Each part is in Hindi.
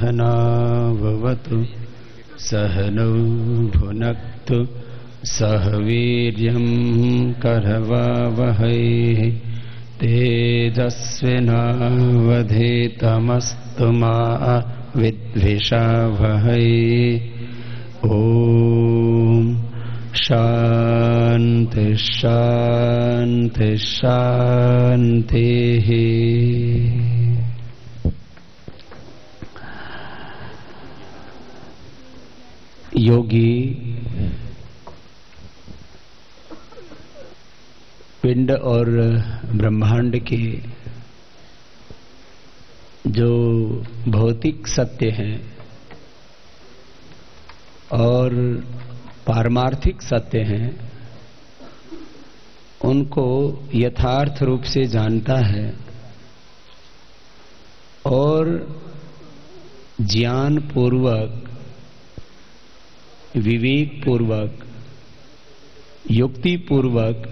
सहनाववतु सहनौ भुनक्तु सह वीर्यं करवावहै तेजस्विनावधीतमस्तु मा विद्विषावहै। ओम शांति शांति शांति। योगी पिंड और ब्रह्मांड के जो भौतिक सत्य हैं और पारमार्थिक सत्य हैं उनको यथार्थ रूप से जानता है और ज्ञान पूर्वक, विवेक पूर्वक, युक्ति पूर्वक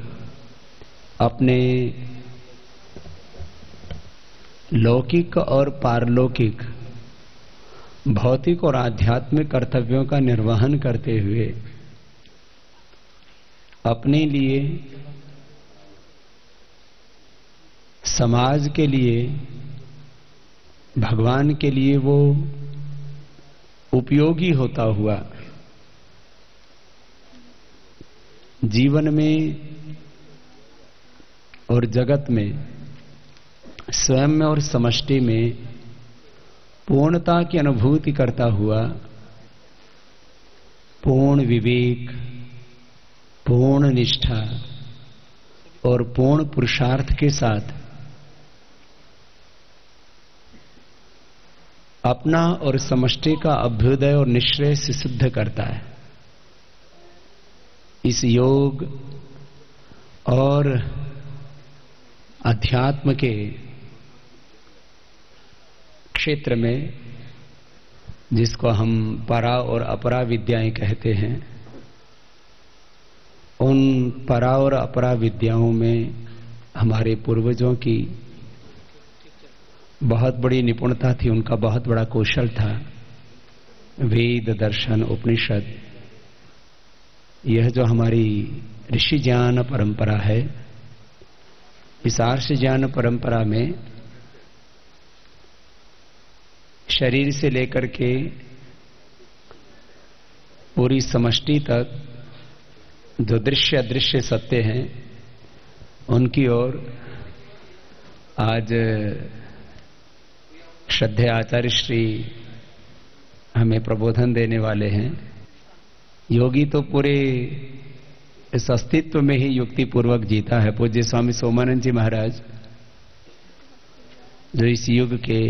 अपने लौकिक और पारलौकिक, भौतिक और आध्यात्मिक कर्तव्यों का निर्वहन करते हुए अपने लिए, समाज के लिए, भगवान के लिए वो उपयोगी होता हुआ जीवन में और जगत में, स्वयं में और समष्टि में पूर्णता की अनुभूति करता हुआ पूर्ण विवेक, पूर्ण निष्ठा और पूर्ण पुरुषार्थ के साथ अपना और समष्टि का अभ्युदय और निश्रेय से सिद्ध करता है। इस योग और अध्यात्म के क्षेत्र में, जिसको हम परा और अपरा विद्याएं कहते हैं, उन परा और अपरा विद्याओं में हमारे पूर्वजों की बहुत बड़ी निपुणता थी, उनका बहुत बड़ा कौशल था। वेद, दर्शन, उपनिषद, यह जो हमारी ऋषि ज्ञान परंपरा है, इस आर्ष ज्ञान परंपरा में शरीर से लेकर के पूरी समष्टि तक जो दृश्य अदृश्य सत्य हैं उनकी ओर आज श्रद्धेय आचार्य श्री हमें प्रबोधन देने वाले हैं। योगी तो पूरे इस अस्तित्व में ही युक्ति पूर्वक जीता है। पूज्य स्वामी सोमानंद जी महाराज जो इस युग के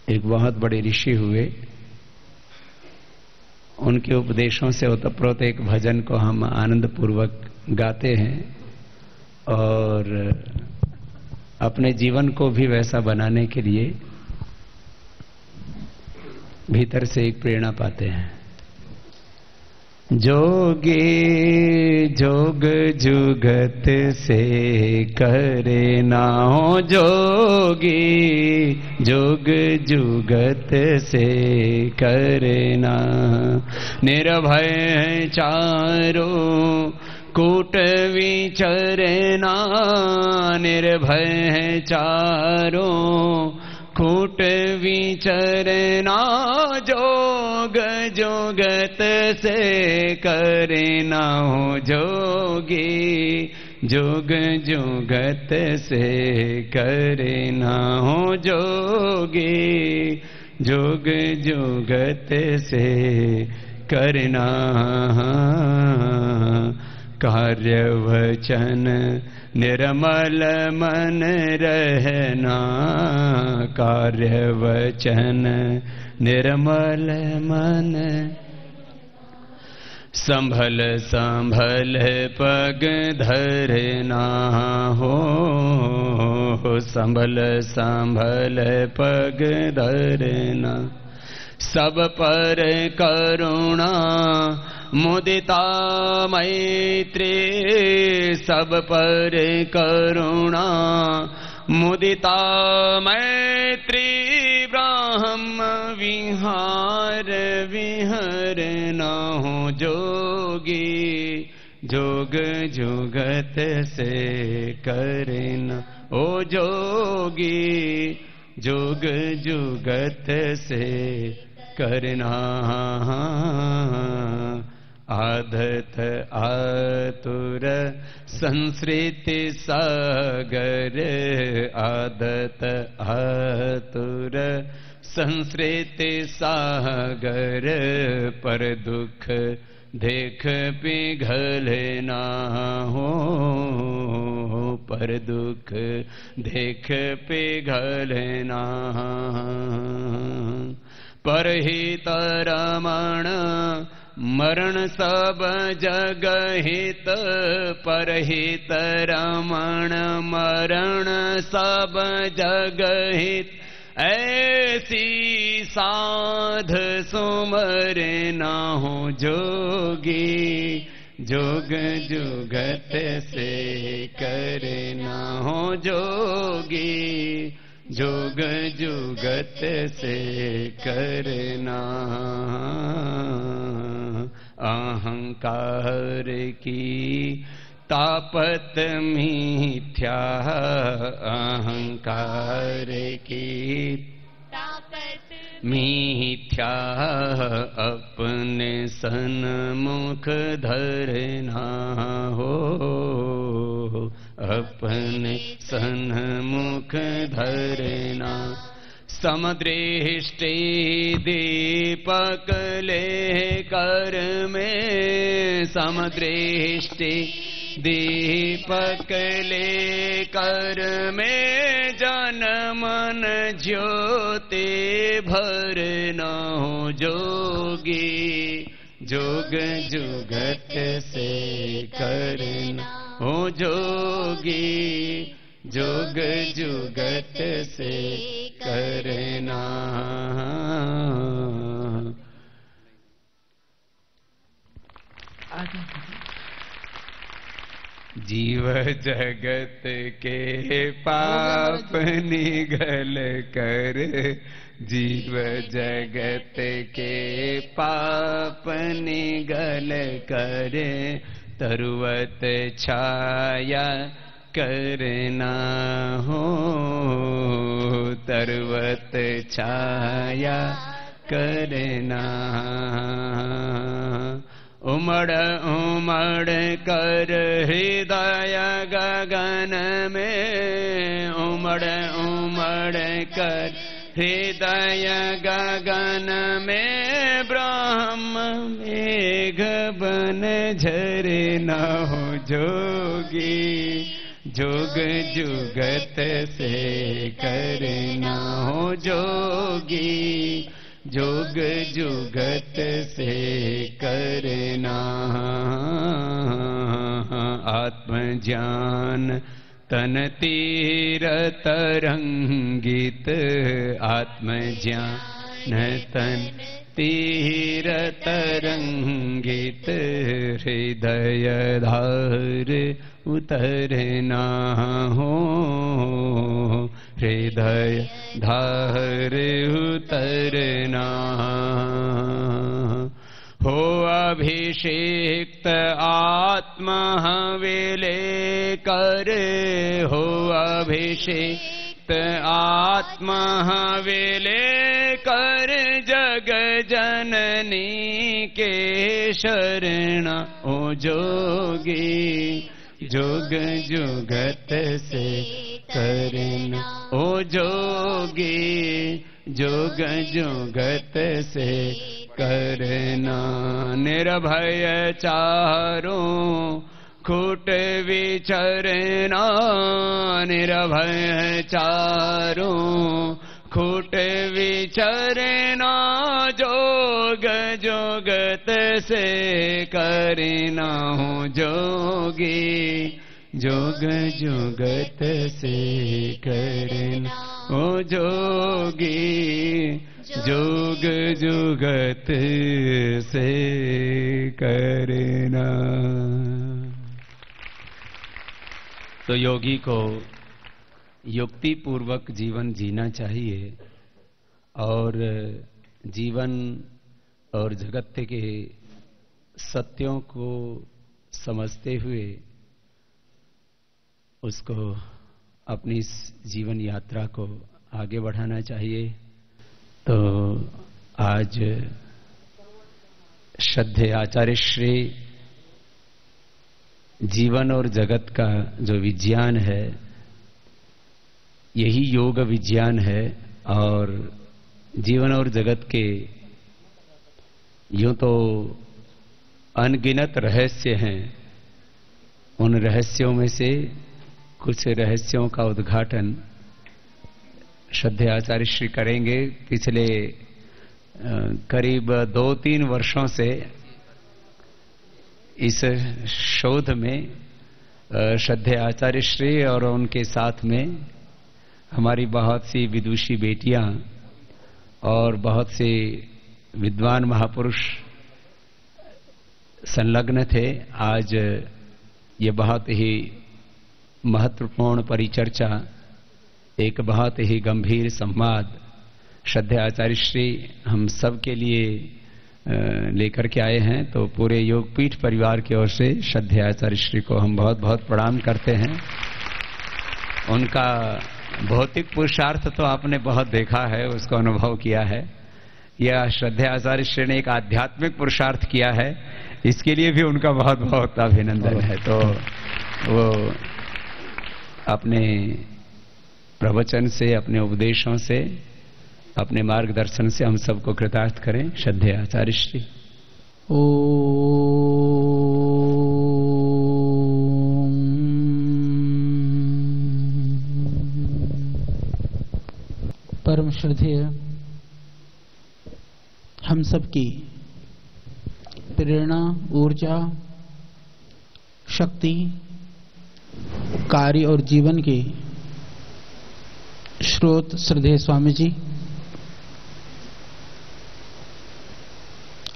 एक बहुत बड़े ऋषि हुए, उनके उपदेशों से ओतप्रोत एक भजन को हम आनंद पूर्वक गाते हैं और अपने जीवन को भी वैसा बनाने के लिए भीतर से एक प्रेरणा पाते हैं। जोगी जोग जुगत से करे ना हो, जोगी जोग जुगत से करे ना, निर्भय चारों कूट विचरना, निर्भय चारों कूट विचरना, जोग जोगत से करना हो, जोगी जोग जोगत से करना हो, जोगी जोग जोगत से करना। कार्य वचन निर्मल मन रहना, कार्य वचन निर्मल मन, संभल संभल पग धरना हो, संभल संभल पग धरना, सब पर करुणा मुदिता मैत्री, सब पर करुणा मुदिता मैत्री, हार विहरना हो जोगी, जोग जुगत से करना ओ जोगी, जोग जुगत से करना। आधत आतुर संसृति सागर, आदत आतुर संसृति सागर, पर दुख देख पिघले ना हो, पर दुख देख पिघले ना। परहित रमण मरण सब जग हित, परहित रमण मरण सब जग हित, ऐसी साध सुमर ना हो जोगी, जोग जुगत से करना हो जोगी, जोग जुगत से करना। अहंकार की तापत मिथ्या, अहंकार की तापत मिथ्या, अपने सन्मुख धरना हो, अपने सन्मुख धरना। समदृष्टि दीपक ले कर में, समदृष्टि दीपक ले कर में, जन मन ज्योति भरना हो जोगी, जोग जुगत से करना हो जोगी, जोग जुगत से करना। जीव जगत के पाप निगल कर, जीव जगत के पाप निगल कर, तरुवत छाया करना हो, तरुवत छाया करना। उमड़ उमड़ कर हृदय गगन में, उमड़ उमड़ कर हृदय गगन में, ब्रह्म मेघ बन झरना हो जोगी, जोग जुगत से करना हो जोगी, जोग जुगत से करना। आत्मज्ञान तन तीर तरंगित, आत्मज्ञान तन तीर तरंगित, हृदय धार उतरना हो, हृदय धार उतरना हो। अभिषेक्त आत्मा हवेले कर, हो अभिषेक्त आत्मा हवेले कर, जग जननी के शरणा ओ जोगी, जोग जुगत से करना ओ जोगी, जोग जुगत से करना। निर्भय चारों खूट विचरना, निर्भय चारों खूट विचरना, जोग जुगत से करना हो जोगी, जोग जुगत से करना हो जोगी, जोग जुगत से करना। तो योगी को युक्ति पूर्वक जीवन जीना चाहिए और जीवन और जगत के सत्यों को समझते हुए उसको अपनी इस जीवन यात्रा को आगे बढ़ाना चाहिए। तो आज श्रद्धेय आचार्य श्री जीवन और जगत का जो विज्ञान है यही योग विज्ञान है, और जीवन और जगत के यूं तो अनगिनत रहस्य हैं। उन रहस्यों में से कुछ रहस्यों का उद्घाटन श्रद्धेय आचार्य श्री करेंगे। पिछले करीब 2-3 वर्षों से इस शोध में श्रद्धेय आचार्य श्री और उनके साथ में हमारी बहुत सी विदुषी बेटियां और बहुत से विद्वान महापुरुष संलग्न थे। आज ये बहुत ही महत्वपूर्ण परिचर्चा, एक बहुत ही गंभीर संवाद श्रद्धेय आचार्य श्री हम सब के लिए लेकर के आए हैं। तो पूरे योगपीठ परिवार की ओर से श्रद्धेय आचार्य श्री को हम बहुत बहुत प्रणाम करते हैं। उनका भौतिक पुरुषार्थ तो आपने बहुत देखा है, उसको अनुभव किया है। यह श्रद्धेय आचार्य श्री ने एक आध्यात्मिक पुरुषार्थ किया है, इसके लिए भी उनका बहुत बहुत अभिनंदन है। तो वो अपने प्रवचन से, अपने उपदेशों से, अपने मार्गदर्शन से हम सबको कृतार्थ करें। श्रद्धेय आचार्य श्री। परम श्रद्धेय हम सबकी प्रेरणा, ऊर्जा, शक्ति, कार्य और जीवन के स्रोत श्रद्धेय स्वामी जी,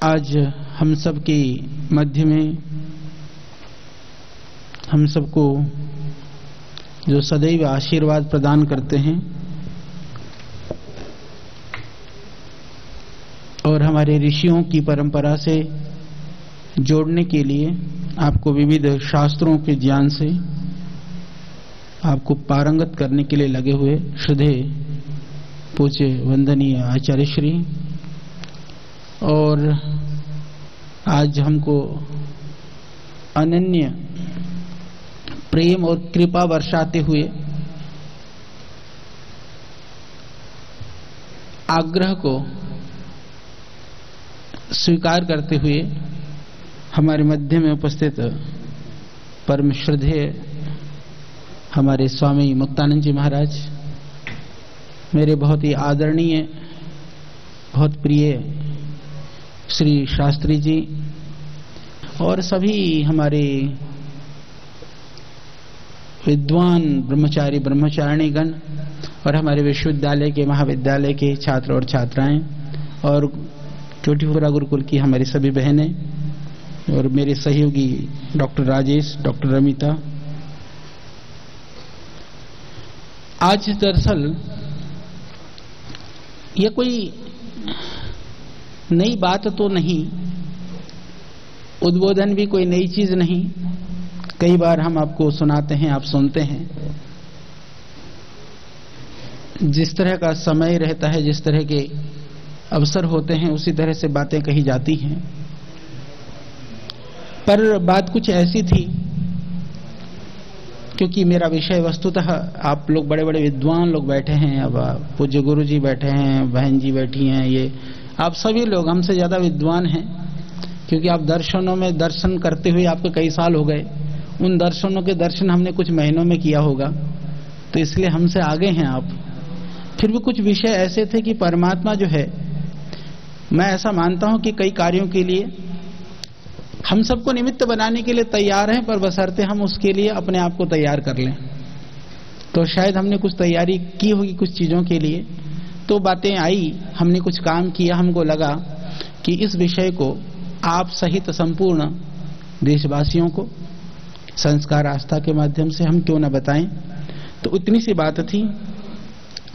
आज हम सबके मध्य में हम सबको जो सदैव आशीर्वाद प्रदान करते हैं और हमारे ऋषियों की परंपरा से जोड़ने के लिए, आपको विविध शास्त्रों के ज्ञान से आपको पारंगत करने के लिए लगे हुए श्रद्धेय पूज्य वंदनीय आचार्य श्री, और आज हमको अनन्य प्रेम और कृपा वर्षाते हुए आग्रह को स्वीकार करते हुए हमारे मध्य में उपस्थित परम श्रद्धेय हमारे स्वामी मुक्तानंद जी महाराज, मेरे बहुत ही आदरणीय, बहुत प्रिय श्री शास्त्री जी, और सभी हमारे विद्वान ब्रह्मचारी ब्रह्मचारिणी गण, और हमारे विश्वविद्यालय के, महाविद्यालय के छात्र और छात्राएं, और चोटीपुरा गुरुकुल की हमारी सभी बहनें, और मेरे सहयोगी डॉक्टर राजेश, डॉक्टर रमिता। आज दरअसल ये कोई नई बात तो नहीं, उद्बोधन भी कोई नई चीज नहीं, कई बार हम आपको सुनाते हैं, आप सुनते हैं। जिस तरह का समय रहता है, जिस तरह के अवसर होते हैं, उसी तरह से बातें कही जाती हैं। पर बात कुछ ऐसी थी, क्योंकि मेरा विषय वस्तुतः, आप लोग बड़े बड़े विद्वान लोग बैठे हैं, अब पूज्य गुरु जी बैठे हैं, बहन जी बैठी हैं, ये आप सभी लोग हमसे ज्यादा विद्वान हैं, क्योंकि आप दर्शनों में दर्शन करते हुए आपको कई साल हो गए। उन दर्शनों के दर्शन हमने कुछ महीनों में किया होगा, तो इसलिए हमसे आगे हैं आप। फिर भी कुछ विषय ऐसे थे कि परमात्मा जो है, मैं ऐसा मानता हूं कि कई कार्यों के लिए हम सबको निमित्त बनाने के लिए तैयार हैं, पर बशर्ते हम उसके लिए अपने आप को तैयार कर लें। तो शायद हमने कुछ तैयारी की होगी कुछ चीजों के लिए, तो बातें आई, हमने कुछ काम किया, हमको लगा कि इस विषय को आप सहित संपूर्ण देशवासियों को संस्कार आस्था के माध्यम से हम क्यों न बताएं। तो उतनी सी बात थी।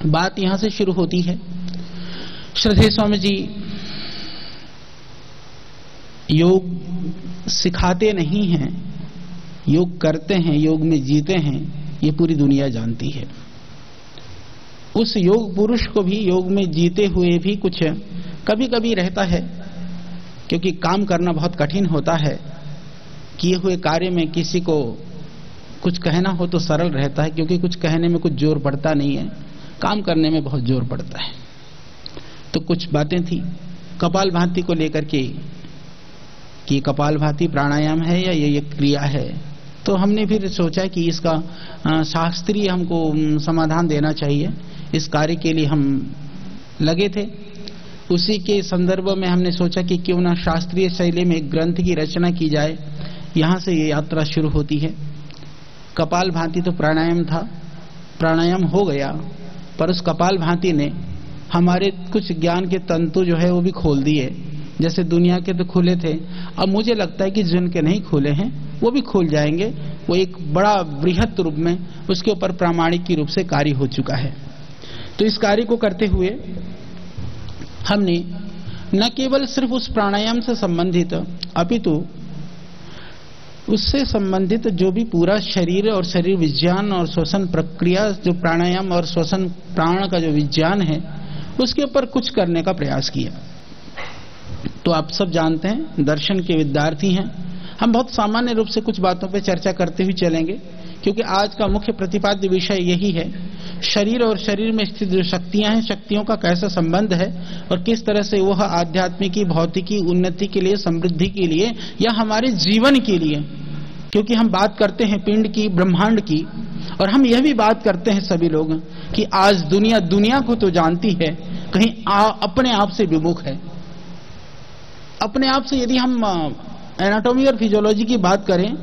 बात यहां से शुरू होती है श्रद्धेय स्वामी जी योग सिखाते नहीं हैं, योग करते हैं, योग में जीते हैं, ये पूरी दुनिया जानती है। उस योग पुरुष को भी योग में जीते हुए भी कुछ कभी कभी रहता है, क्योंकि काम करना बहुत कठिन होता है। किए हुए कार्य में किसी को कुछ कहना हो तो सरल रहता है, क्योंकि कुछ कहने में कुछ जोर पड़ता नहीं है, काम करने में बहुत जोर पड़ता है। तो कुछ बातें थी कपालभाति को लेकर के कि कपालभाति प्राणायाम है या ये क्रिया है। तो हमने फिर सोचा कि इसका शास्त्रीय हमको समाधान देना चाहिए। इस कार्य के लिए हम लगे थे। उसी के संदर्भ में हमने सोचा कि क्यों ना शास्त्रीय शैली में एक ग्रंथ की रचना की जाए। यहाँ से ये यात्रा शुरू होती है। कपालभाति तो प्राणायाम था, प्राणायाम हो गया, पर उस कपालभाति ने हमारे कुछ ज्ञान के तंतु जो है वो भी खोल दिए। जैसे दुनिया के तो खुले थे, अब मुझे लगता है कि जिनके नहीं खुले हैं वो भी खुल जाएंगे। वो एक बड़ा बृहत रूप में उसके ऊपर प्रामाणिक की रूप से कार्य हो चुका है। तो इस कार्य को करते हुए हमने न केवल सिर्फ उस प्राणायाम से संबंधित अपितु उससे संबंधित जो भी पूरा शरीर और शरीर विज्ञान और श्वसन प्रक्रिया, जो प्राणायाम और श्वसन प्राण का जो विज्ञान है, उसके ऊपर कुछ करने का प्रयास किया। तो आप सब जानते हैं, दर्शन के विद्यार्थी हैं, हम बहुत सामान्य रूप से कुछ बातों पे चर्चा करते हुए चलेंगे, क्योंकि आज का मुख्य प्रतिपाद्य विषय यही है। शरीर और शरीर में स्थित जो शक्तियां हैं, शक्तियों का कैसा संबंध है और किस तरह से वह आध्यात्मिकी, भौतिकी, उन्नति के लिए, समृद्धि के लिए या हमारे जीवन के लिए, क्योंकि हम बात करते हैं पिंड की, ब्रह्मांड की, और हम यह भी बात करते हैं सभी लोग कि आज दुनिया को तो जानती है, कहीं अपने आप से विमुख है। अपने आप से यदि हम एनाटॉमी और फिजियोलॉजी की बात करें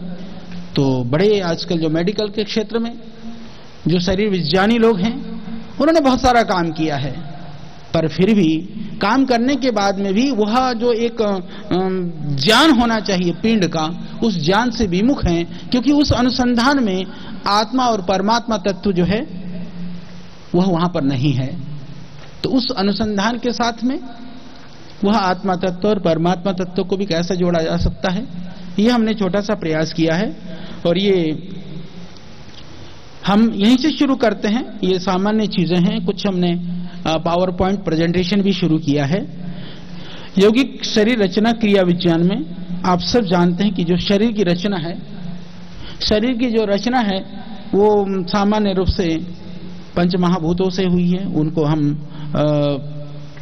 तो बड़े आजकल जो मेडिकल के क्षेत्र में जो शरीर विज्ञानी लोग हैं उन्होंने बहुत सारा काम किया है, पर फिर भी काम करने के बाद में भी वह जो एक ज्ञान होना चाहिए पिंड का, उस ज्ञान से विमुख हैं, क्योंकि उस अनुसंधान में आत्मा और परमात्मा तत्व जो है वह वहां पर नहीं है। तो उस अनुसंधान के साथ में वह आत्मा तत्व और परमात्मा तत्व को भी कैसे जोड़ा जा सकता है, यह हमने छोटा सा प्रयास किया है। और ये हम यहीं से शुरू करते हैं। ये सामान्य चीजें हैं। कुछ हमने पावर पॉइंट प्रेजेंटेशन भी शुरू किया है। यौगिक शरीर रचना क्रिया विज्ञान में आप सब जानते हैं कि जो शरीर की रचना है, शरीर की जो रचना है वो सामान्य रूप से पंच महाभूतों से हुई है। उनको हम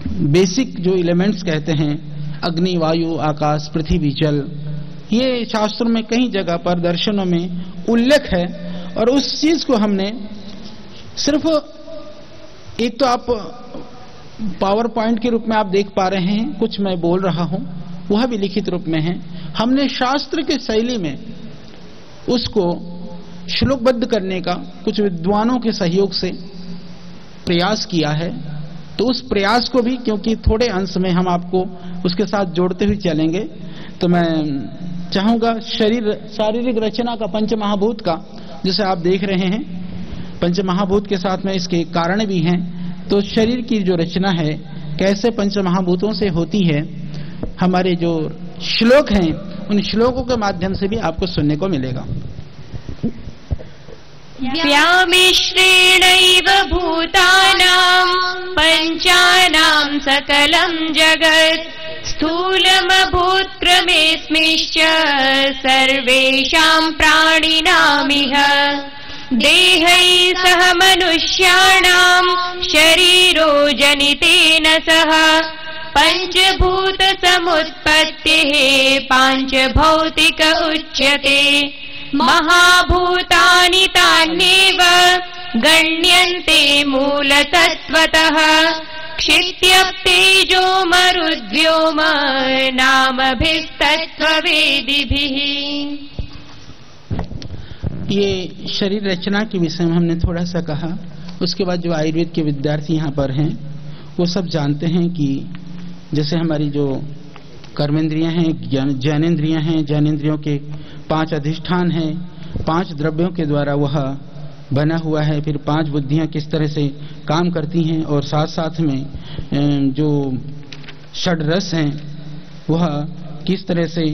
बेसिक जो एलिमेंट्स कहते हैं, अग्नि, वायु, आकाश, पृथ्वी, जल, ये शास्त्रों में कई जगह पर, दर्शनों में उल्लेख है। और उस चीज को हमने सिर्फ एक तो आप पावर पॉइंट के रूप में आप देख पा रहे हैं, कुछ मैं बोल रहा हूं वह भी लिखित रूप में है। हमने शास्त्र के शैली में उसको श्लोकबद्ध करने का कुछ विद्वानों के सहयोग से प्रयास किया है। तो उस प्रयास को भी, क्योंकि थोड़े अंश में हम आपको उसके साथ जोड़ते हुए चलेंगे, तो मैं चाहूंगा शारीरिक रचना का पंच महाभूत का, जिसे आप देख रहे हैं, पंच महाभूत के साथ में इसके कारण भी हैं। तो शरीर की जो रचना है कैसे पंच महाभूतों से होती है, हमारे जो श्लोक हैं उन श्लोकों के माध्यम से भी आपको सुनने को मिलेगा। व्यामिश्रेणैव भूतानां पंचानां सकलं जगत् स्थूलमभूत्क्रमेऽस्मिश्च सर्वेषां प्राणिनामिह देहैः सह मनुष्याणां शरीरो जनितेन सह पंचभूत समुत्पत्तिः पांचभौतिक उच्यते महाभूतानि तान्येव गण्यन्ते मूलतत्त्वतः क्षित्यप्तेजो मरुद्व्योम नामभिस्तत्त्ववेदिभिः। ये शरीर रचना के विषय में हमने थोड़ा सा कहा। उसके बाद जो आयुर्वेद के विद्यार्थी यहाँ पर हैं वो सब जानते हैं कि जैसे हमारी जो कर्मेंद्रियां हैं, ज्ञानेंद्रियां हैं, ज्ञानेंद्रियों के 5 अधिष्ठान हैं, 5 द्रव्यों के द्वारा वह बना हुआ है, फिर 5 बुद्धियां किस तरह से काम करती हैं, और साथ साथ में जो षड्रस हैं वह किस तरह से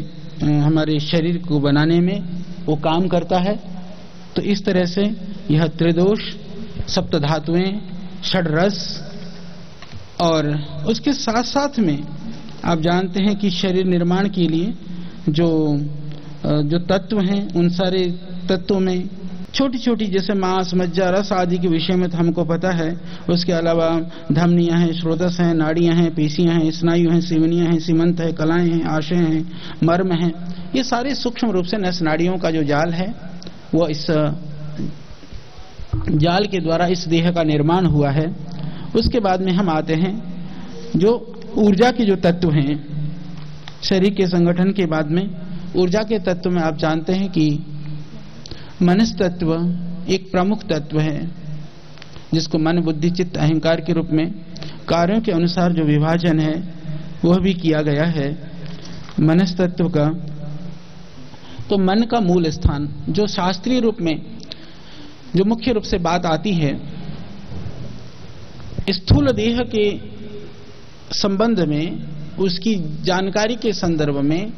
हमारे शरीर को बनाने में वो काम करता है। तो इस तरह से यह त्रिदोष, सप्तधातुएं, षड्रस, और उसके साथ साथ में आप जानते हैं कि शरीर निर्माण के लिए जो तत्व हैं उन सारे तत्वों में छोटी छोटी जैसे मांस, मज्जा, रस आदि के विषय में तो हमको पता है। उसके अलावा धमनियां हैं, स्रोतस हैं, नाड़ियां हैं, पेशियां हैं, स्नायु हैं, सीवनियां हैं, सीमंत है, कलाएं हैं, आशय हैं, मर्म हैं। ये सारे सूक्ष्म रूप से नस नाड़ियों का जो जाल है वो इस जाल के द्वारा इस देह का निर्माण हुआ है। उसके बाद में हम आते हैं जो ऊर्जा के जो तत्व हैं शरीर के संगठन के बाद में ऊर्जा के तत्व में आप जानते हैं कि मनस तत्व एक प्रमुख तत्व है, जिसको मन, बुद्धि, चित्त, अहंकार के रूप में कार्यों के अनुसार जो विभाजन है वह भी किया गया है मनस तत्व का। तो मन का मूल स्थान जो शास्त्रीय रूप में जो मुख्य रूप से बात आती है स्थूल देह के संबंध में, उसकी जानकारी के संदर्भ में,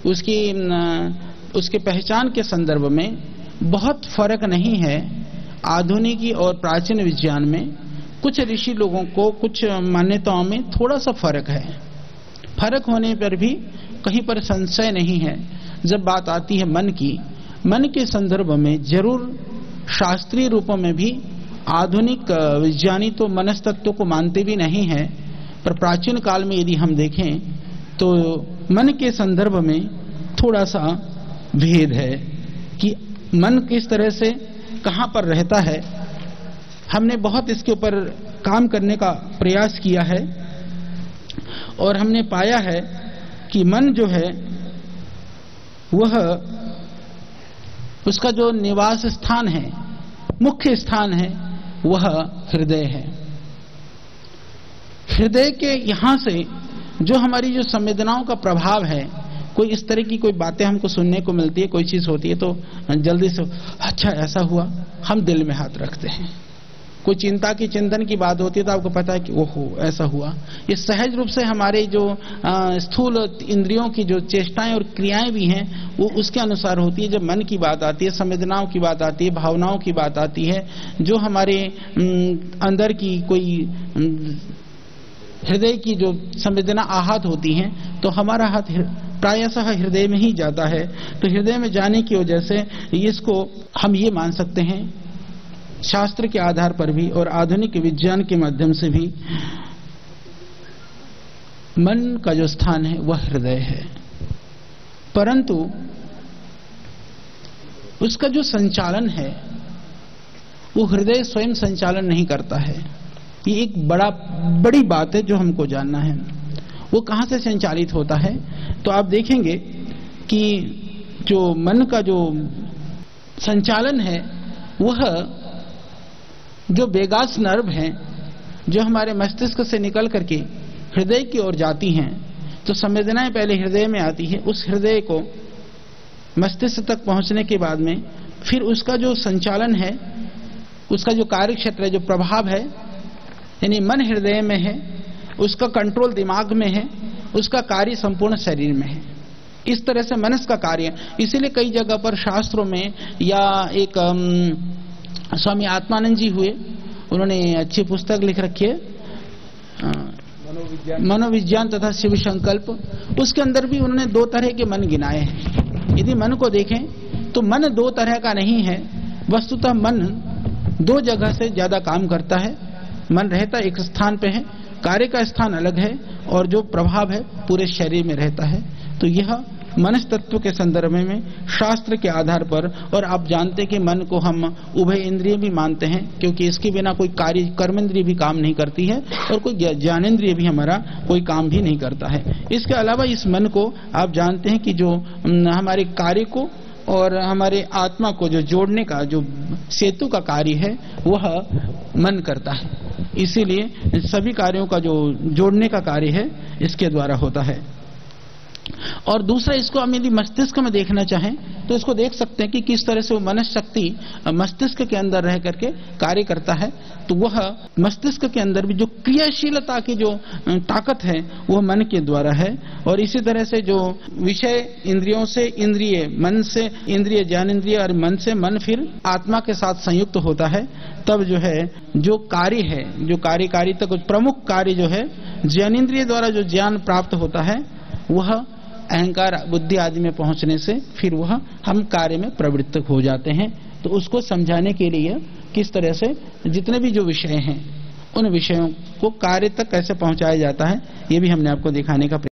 उसके पहचान के संदर्भ में बहुत फर्क नहीं है आधुनिकी और प्राचीन विज्ञान में। कुछ ऋषि लोगों को कुछ मान्यताओं में थोड़ा सा फर्क है। फर्क होने पर भी कहीं पर संशय नहीं है। जब बात आती है मन की, मन के संदर्भ में जरूर शास्त्रीय रूपों में भी आधुनिक विज्ञानी तो मनस तत्व को मानते भी नहीं है, पर प्राचीन काल में यदि हम देखें तो मन के संदर्भ में थोड़ा सा भेद है कि मन किस तरह से कहां पर रहता है। हमने बहुत इसके ऊपर काम करने का प्रयास किया है और हमने पाया है कि मन जो है वह उसका जो निवास स्थान है, मुख्य स्थान है, वह हृदय है। हृदय के यहां से जो हमारी जो संवेदनाओं का प्रभाव है, कोई इस तरह की कोई बातें हमको सुनने को मिलती है, कोई चीज होती है तो जल्दी से अच्छा ऐसा हुआ, हम दिल में हाथ रखते हैं। कोई चिंता की, चिंतन की बात होती है तो आपको पता है कि ओहो ऐसा हुआ। ये सहज रूप से हमारे जो स्थूल इंद्रियों की जो चेष्टाएं और क्रियाएं भी हैं वो उसके अनुसार होती है। जब मन की बात आती है, संवेदनाओं की बात आती है, भावनाओं की बात आती है, जो हमारे अंदर की कोई हृदय की जो संवेदना आहत होती हैं, तो हमारा हाथ प्रायशः हृदय में ही जाता है। तो हृदय में जाने की वजह से इसको हम ये मान सकते हैं शास्त्र के आधार पर भी और आधुनिक विज्ञान के माध्यम से भी, मन का जो स्थान है वह हृदय है। परंतु उसका जो संचालन है वो हृदय स्वयं संचालन नहीं करता है। ये एक बड़ी बात है जो हमको जानना है। वो कहां से संचालित होता है? तो आप देखेंगे कि जो मन का जो संचालन है वह जो वेगास नर्व हैं जो हमारे मस्तिष्क से निकल करके हृदय की ओर जाती हैं, तो संवेदनाएं पहले हृदय में आती है, उस हृदय को मस्तिष्क तक पहुंचने के बाद में फिर उसका जो संचालन है, उसका जो कार्य क्षेत्र है, जो प्रभाव है, यानी मन हृदय में है, उसका कंट्रोल दिमाग में है, उसका कार्य संपूर्ण शरीर में है। इस तरह से मनस का कार्य, इसीलिए कई जगह पर शास्त्रों में या एक स्वामी आत्मानंद जी हुए, उन्होंने अच्छी पुस्तक लिख रखी है मनोविज्ञान तथा शिव संकल्प। उसके अंदर भी उन्होंने 2 तरह के मन गिनाए हैं। यदि मन को देखें तो मन 2 तरह का नहीं है। वस्तुतः मन 2 जगह से ज्यादा काम करता है। मन रहता एक स्थान पे है, कार्य का स्थान अलग है और जो प्रभाव है पूरे शरीर में रहता है। तो यह मनस तत्व के संदर्भ में शास्त्र के आधार पर, और आप जानते हैं कि मन को हम उभय इंद्रिय भी मानते हैं, क्योंकि इसके बिना कोई कार्य कर्मेंद्रिय भी काम नहीं करती है और कोई ज्ञानेंद्रिय भी हमारा कोई काम भी नहीं करता है। इसके अलावा इस मन को आप जानते हैं कि जो हमारे कार्य को और हमारे आत्मा को जो जोड़ने का जो सेतु का कार्य है वह मन करता है। इसीलिए सभी कार्यों का जो जोड़ने का कार्य है इसके द्वारा होता है। और दूसरा, इसको हम यदि मस्तिष्क में देखना चाहें तो इसको देख सकते हैं कि किस तरह से वो मनशक्ति मस्तिष्क के अंदर रह करके कार्य करता है। तो वह मस्तिष्क के अंदर भी जो क्रियाशीलता की जो ताकत है वह मन के द्वारा है। और इसी तरह से जो विषय इंद्रियों से इंद्रिय, मन से इंद्रिय ज्ञानेंद्रिय, और मन से मन फिर आत्मा के साथ संयुक्त होता है, तब जो है जो कार्य है, जो कार्यकारी तक प्रमुख कार्य जो है ज्ञानेंद्रिय द्वारा जो ज्ञान प्राप्त होता है, वह अहंकार बुद्धि आदि में पहुंचने से फिर वह हम कार्य में प्रवृत्त हो जाते हैं। तो उसको समझाने के लिए किस तरह से जितने भी जो विषय हैं उन विषयों को कार्य तक कैसे पहुंचाया जाता है, ये भी हमने आपको दिखाने का